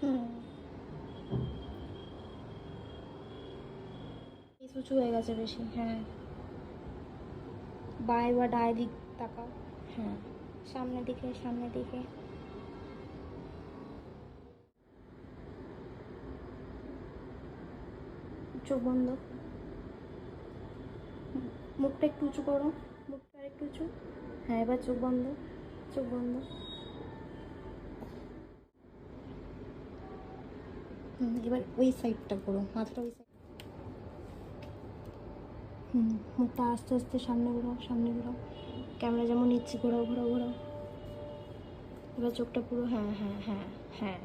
হুম, উঁচু হয়ে গেছে বেশি। হ্যাঁ, বাঁয়ে বা ডায় দিক তাকাও। হ্যাঁ, সামনের দিকে, সামনের দিকে। চোখ বন্ধ। মুখটা একটু উঁচু করো, মুখটা আর একটু উঁচু। হ্যাঁ, এবার চোখ বন্ধ, চোখ বন্ধ। এবার ওই সাইডটা করো, মাথাটা ওই সাইড। মুখটা আস্তে আস্তে সামনে ঘোরাও, সামনে ঘোরাও। ক্যামেরা যেমন নিচ্ছে ঘোরাও, ঘোরাও, ঘোরাও। এবার চোখটা পুরো, হ্যাঁ হ্যাঁ হ্যাঁ। হ্যাঁ,